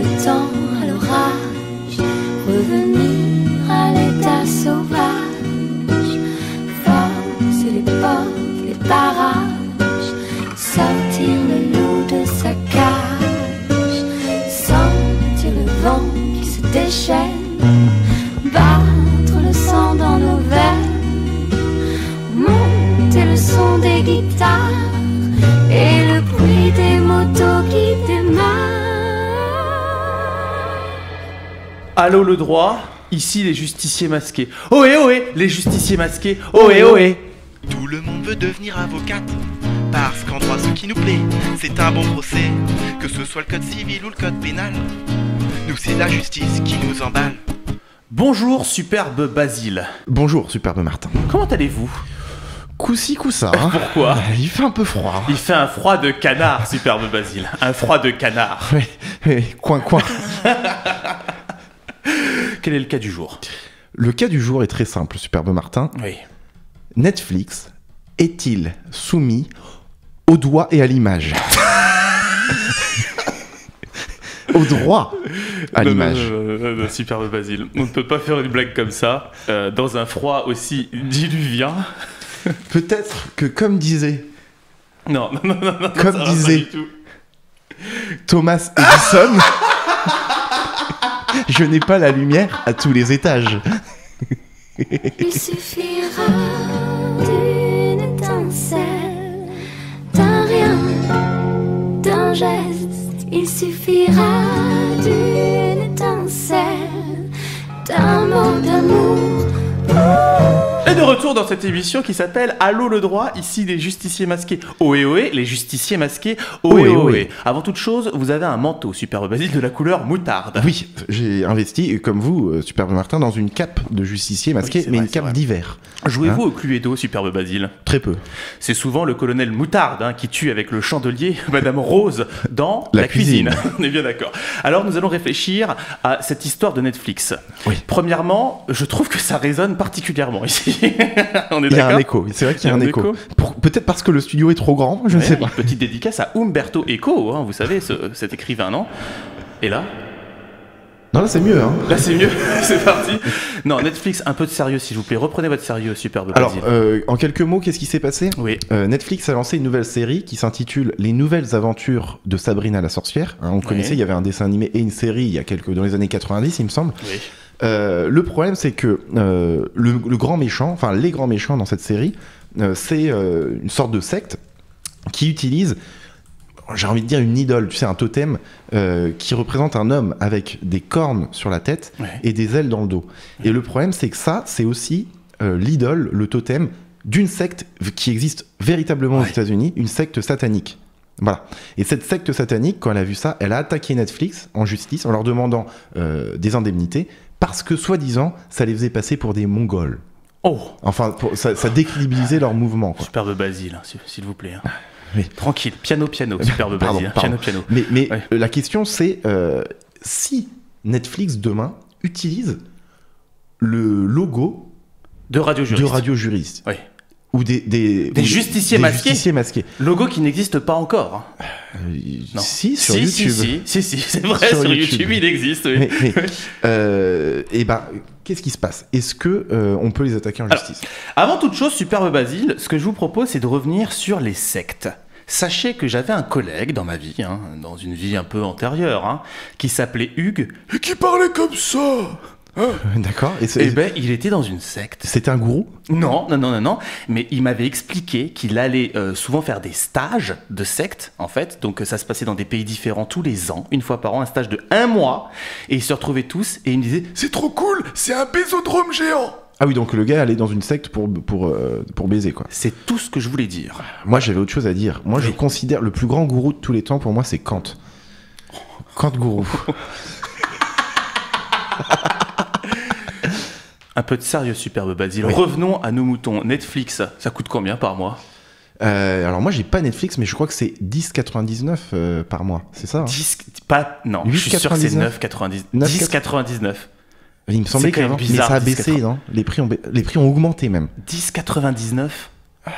le temps à l'orage, revenir à l'état sauvage, forcer l'époque, les barrages, sortir le loup de sa cage, sentir le vent qui se déchaîne, battre le sang dans nos veines, monter le son des guitares et le bruit des motos qui démarrent. Allô le droit, ici les justiciers masqués. Ohé ohé, les justiciers masqués. Ohé ohé. Tout le monde veut devenir avocate, parce qu'en droit ce qui nous plaît, c'est un bon procès. Que ce soit le code civil ou le code pénal, nous c'est la justice qui nous emballe. Bonjour superbe Basile. Bonjour, superbe Martin. Comment allez-vous? Coup-ci, coup-ça. Pourquoi? Il fait un peu froid. Il fait un froid de canard, superbe Basile. Un froid de canard. Oui, coin. Quel est le cas du jour? Le cas du jour est très simple, superbe Martin. Oui. Netflix est-il soumis au doigt et à l'image? Au droit à l'image. Non, superbe Basile. On ne peut pas faire une blague comme ça, dans un froid aussi diluvien. Peut-être que, comme disait Non, Comme ça va disait- pas du tout. Thomas Edison, je n'ai pas la lumière à tous les étages. Il suffira d'une étincelle, d'un rien, d'un geste. Il suffira d'une étincelle, d'un mot d'amour. Et de retour dans cette émission qui s'appelle Allô le droit, ici les justiciers masqués. Ohé ohé, les justiciers masqués. Ohé ohé. Avant toute chose, vous avez un manteau, superbe Basile, de la couleur moutarde. Oui, j'ai investi, comme vous, superbe Martin, dans une cape de justicier masqué, Oui, c'est mais vrai, une c'est cape vrai. d'hiver. Jouez-vous Hein au Cluedo, superbe Basile? Très peu. C'est souvent le colonel Moutarde qui tue avec le chandelier Madame Rose dans La la cuisine. cuisine. On est bien d'accord. Alors nous allons réfléchir à cette histoire de Netflix. Oui. Premièrement, je trouve que ça résonne particulièrement ici. On est Il y a d'accord? un écho, c'est vrai qu'il y a un écho. écho. Peut-être parce que le studio est trop grand, je ne Ouais, sais pas. une petite dédicace à Umberto Eco, vous savez, cet écrivain, non? Et là Non, là c'est mieux, hein. Là c'est mieux, c'est parti. Non, Netflix, un peu de sérieux s'il vous plaît. Reprenez votre sérieux, superbe Alors, Basile. en quelques mots, qu'est-ce qui s'est passé? Oui. Netflix a lancé une nouvelle série qui s'intitule Les Nouvelles Aventures de Sabrina la Sorcière. Hein, on connaissait, il y avait un dessin animé et une série il y a dans les années 90, il me semble. Oui. Le problème, c'est que le grand méchant, enfin les grands méchants dans cette série, c'est une sorte de secte qui utilise, j'ai envie de dire une idole, tu sais, un totem qui représente un homme avec des cornes sur la tête Ouais. et des ailes dans le dos. Et le problème, c'est que ça, c'est aussi l'idole, le totem d'une secte qui existe véritablement aux Ouais. États-Unis, une secte satanique. Voilà. Et cette secte satanique, quand elle a vu ça, elle a attaqué Netflix en justice en leur demandant des indemnités parce que, soi-disant, ça les faisait passer pour des Mongols. Oh, Enfin, ça décrédibilisait leur mouvement, quoi. superbe Basile, s'il vous plaît. Oui. Tranquille, piano, superbe Pardon, Basile. pardon. Piano. Mais Ouais. la question, c'est si Netflix, demain, utilise le logo De Radio de Juriste. Radio Juriste Oui. ou des justiciers masqués. justiciers masqués. Logo qui n'existe pas encore. Non. Si, sur YouTube. Si, c'est vrai, Sur sur YouTube. YouTube il existe. Oui. Et ben, qu'est-ce qui se passe? Est-ce que on peut les attaquer en Alors, justice? Avant toute chose, superbe Basile, ce que je vous propose, c'est de revenir sur les sectes. Sachez que j'avais un collègue dans ma vie, dans une vie un peu antérieure, qui s'appelait Hugues, et qui parlait comme ça. D'accord. Et Eh ben, il était dans une secte. c'était un gourou? Non, mais il m'avait expliqué qu'il allait souvent faire des stages de secte, en fait. Donc ça se passait dans des pays différents tous les ans, une fois par an, un stage de 1 mois. Et ils se retrouvaient tous et ils me disaient « C'est trop cool, c'est un bésodrome géant !» Ah oui, donc le gars allait dans une secte pour baiser, quoi. C'est tout ce que je voulais dire. Moi, j'avais autre chose à dire. Moi, je Oui. considère le plus grand gourou de tous les temps, pour moi, c'est Kant. Kant gourou. Un peu de sérieux, superbe Basile. Oui. Revenons à nos moutons. Netflix, ça coûte combien par mois? Alors moi, j'ai pas Netflix, mais je crois que c'est 10,99 par mois. C'est ça, hein? 10, pas, non, je suis sûr que c'est 9,99. 10,99. Il me semblait C'est quand qu'avant, même mais bizarre, ça a baissé, 10,99. non? Les prix ont augmenté même. 10,99.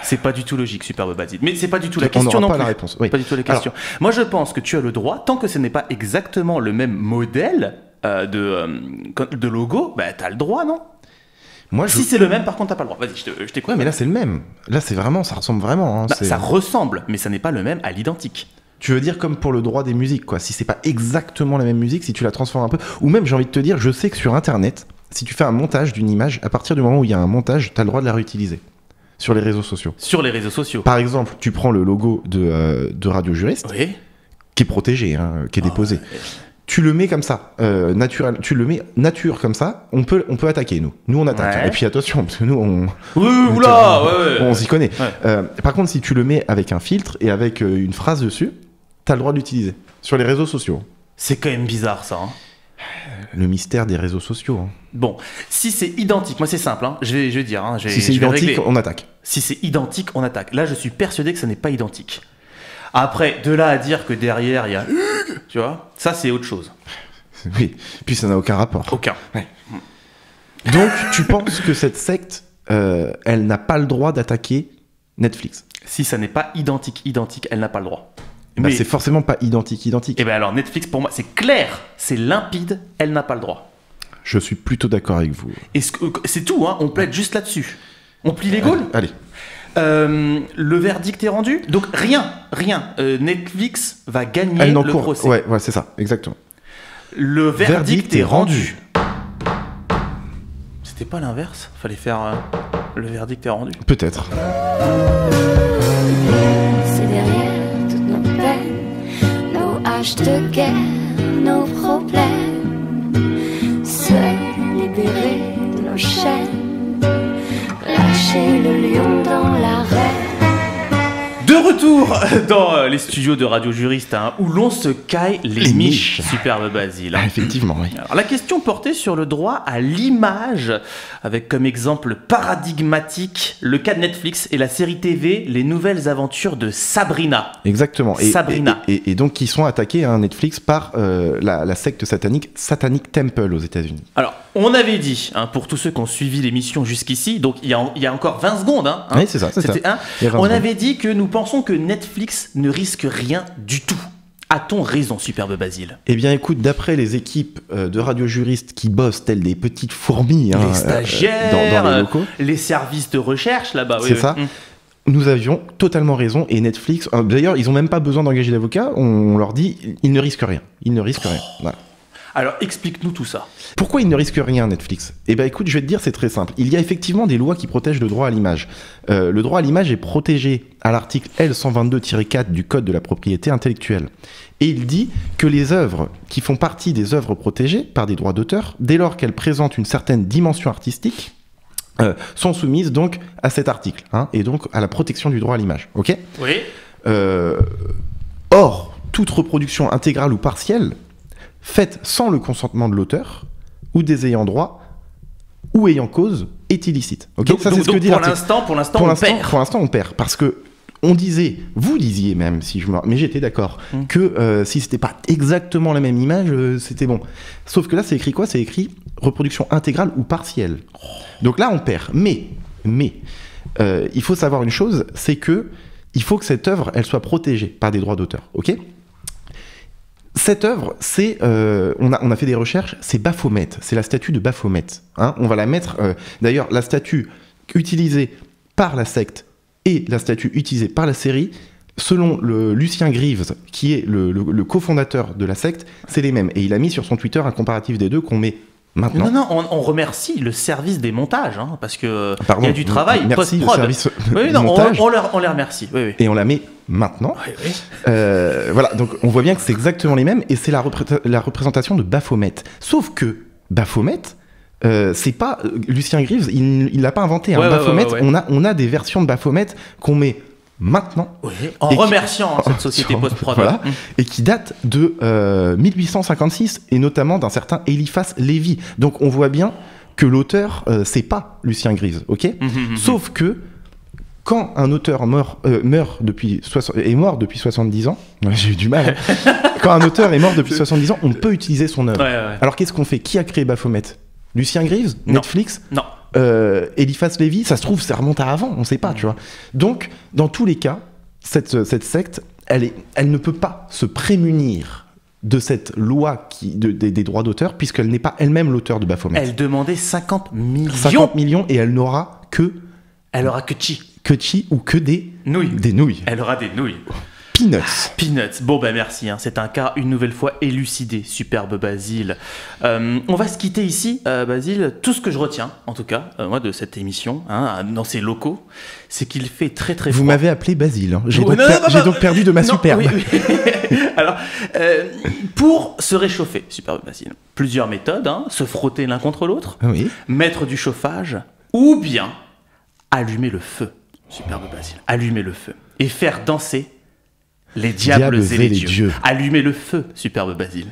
C'est pas du tout logique, Superbe Basile. Mais c'est pas du tout la On question n'aura non pas plus. la réponse. Oui. Pas du tout la question. Moi, je pense que tu as le droit, tant que ce n'est pas exactement le même modèle de logo, bah t'as le droit, non? Moi, Si c'est le même, par contre, t'as pas le droit. Vas-y, je t'écoute. Ouais, mais là c'est le même. Là c'est vraiment, ça ressemble vraiment. Hein. Bah, C'est- ça ressemble, mais ça n'est pas le même à l'identique. Tu veux dire comme pour le droit des musiques, quoi. Si c'est pas exactement la même musique, si tu la transformes un peu, ou même j'ai envie de te dire, je sais que sur Internet, si tu fais un montage d'une image, à partir du moment où il y a un montage, t'as le droit de la réutiliser sur les réseaux sociaux. Sur les réseaux sociaux. Par exemple, tu prends le logo de Radio Juriste, Oui. qui est protégé, hein, qui est déposé. Tu le mets comme ça, naturel, tu le mets nature comme ça, on peut attaquer nous. Nous on attaque. Ouais. Et puis attention, parce que nous on, Oui, oula, ouais. on s'y connaît. Ouais. Par contre, si tu le mets avec un filtre et avec une phrase dessus, t'as le droit de l'utiliser sur les réseaux sociaux. C'est quand même bizarre, ça. Hein. Le mystère des réseaux sociaux. Hein. Bon, si c'est identique, moi c'est simple, hein. je vais dire. Hein, Si c'est je vais identique, régler. on attaque. Si c'est identique, on attaque. Là, je suis persuadé que ça n'est pas identique. Après, de là à dire que derrière, il y a... Tu vois, ça c'est autre chose. Oui. Puis ça n'a aucun rapport. Aucun. Donc, tu penses que cette secte, elle n'a pas le droit d'attaquer Netflix? Si ça n'est pas identique, elle n'a pas le droit. Bah, Mais, c'est forcément pas identique. eh ben alors, Netflix, pour moi, c'est clair, c'est limpide, elle n'a pas le droit. Je suis plutôt d'accord avec vous. Et c'est tout, hein, on plaide juste là-dessus. On plie les Gaules. Allez. Le verdict est rendu. Donc rien. Netflix va gagner Elle le n'encourt. procès. Ouais, c'est ça, exactement. Le verdict est est rendu. C'était pas l'inverse? Fallait faire le verdict est rendu. Peut-être. C'est derrière toutes nos peines, nos haches de guerre, nos problèmes. Seuls libérés de nos chaînes, lâcher le lion dans l'arène. De retour dans les studios de Radio Juriste, hein, où l'on se caille les miches. Superbe Basile. Ah, effectivement, oui. Alors, la question portait sur le droit à l'image, avec comme exemple paradigmatique le cas de Netflix et la série TV Les Nouvelles Aventures de Sabrina. Exactement. Sabrina. Et donc, qui sont attaqués, hein, Netflix, par la secte satanique Satanic Temple aux États-Unis. Alors, on avait dit, hein, pour tous ceux qui ont suivi l'émission jusqu'ici, donc il y a encore 20 secondes, hein, Oui, c'est ça. c'était un, Il y a 20 on secondes. avait dit que nous pensons que Netflix ne risque rien du tout. A-t-on raison, Superbe Basile? Eh bien, écoute, d'après les équipes de Radio Juriste qui bossent telles des petites fourmis hein, Les stagiaires, dans les locaux, les services de recherche là-bas. c'est ça. Nous avions totalement raison et Netflix, d'ailleurs, ils n'ont même pas besoin d'engager d'avocat, on leur dit, ils ne risquent rien. Ils ne risquent rien. Voilà. Alors, explique-nous tout ça. Pourquoi ils ne risquent rien, Netflix? Eh bien, écoute, je vais te dire, c'est très simple. Il y a effectivement des lois qui protègent le droit à l'image. Le droit à l'image est protégé à l'article L122-4 du Code de la propriété intellectuelle. Et il dit que les œuvres qui font partie des œuvres protégées par des droits d'auteur, dès lors qu'elles présentent une certaine dimension artistique, sont soumises donc à cet article, hein, et donc à la protection du droit à l'image. Ok ? Oui. Or, toute reproduction intégrale ou partielle faite sans le consentement de l'auteur ou des ayants droit ou ayant cause est illicite. Ok, Donc, ça c'est ce que donc dit pour l'article. l'instant, on perd. Pour l'instant, on perd parce que vous disiez même, si je me, mais j'étais d'accord, que si c'était pas exactement la même image, c'était bon. Sauf que là, c'est écrit quoi? C'est écrit reproduction intégrale ou partielle. Donc là, on perd. Mais il faut savoir une chose, c'est que il faut que cette œuvre, elle soit protégée par des droits d'auteur. Ok? Cette œuvre, c'est, on a fait des recherches, c'est Baphomet, c'est la statue de Baphomet. Hein, on va la mettre, d'ailleurs, la statue utilisée par la secte et la statue utilisée par la série, selon Lucien Greaves, qui est le cofondateur de la secte, c'est les mêmes. Et il a mis sur son Twitter un comparatif des deux qu'on met maintenant. Non, on remercie le service des montages, hein, parce que il Pardon, y a du travail merci post-prod. le service Oui, de non, montage. on les remercie. Oui, oui. Et on la met maintenant. Oui. Voilà, donc on voit bien que c'est exactement les mêmes, et c'est la représentation de Baphomet. Sauf que Baphomet, c'est pas Lucien Greaves, il l'a pas inventé. Hein. Ouais, Baphomet, ouais. on a des versions de Baphomet qu'on met maintenant. Oui, en Et remerciant cette société post-prod. Voilà, et qui date de 1856, et notamment d'un certain Eliphas Lévy. Donc on voit bien que l'auteur, c'est pas Lucien Greaves, ok? Sauf que quand un auteur est mort depuis 70 ans, j'ai eu du mal, hein. Quand un auteur est mort depuis 70 ans, on peut utiliser son œuvre. Ouais. Alors qu'est-ce qu'on fait? Qui a créé Baphomet? Lucien Greaves? Non. Netflix? Non. Eliphas Lévi, ça se trouve, ça remonte à avant, on sait pas, tu vois. Donc, dans tous les cas, cette secte, elle ne peut pas se prémunir de cette loi des droits d'auteur, puisqu'elle n'est pas elle-même l'auteur de Baphomet. Elle demandait 50 millions. 50 millions, et elle n'aura que... Elle aura que chi. Que chi ou que des nouilles. Des nouilles. Elle aura des nouilles. Peanuts. Peanuts. Bon, ben merci. C'est un cas une nouvelle fois élucidé. Superbe Basile. On va se quitter ici, Basile. Tout ce que je retiens, en tout cas, moi, de cette émission, dans ces locaux, c'est qu'il fait très très froid. Vous m'avez appelé Basile. Hein. J'ai donc perdu de ma superbe. Oui. Alors, pour se réchauffer, Superbe Basile, plusieurs méthodes. Se frotter l'un contre l'autre, mettre du chauffage, ou bien allumer le feu. Superbe Basile. Allumer le feu. Et faire danser les diables et les dieux. Allumez le feu, Superbe Basile.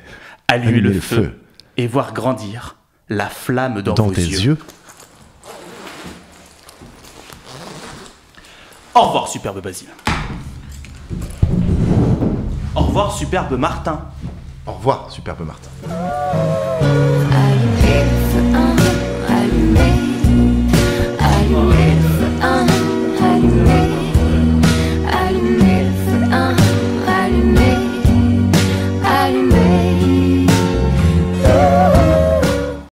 Allumez le feu. Et voir grandir la flamme dans vos tes yeux. Au revoir, Superbe Basile. Au revoir, Superbe Martin. Au revoir, Superbe Martin.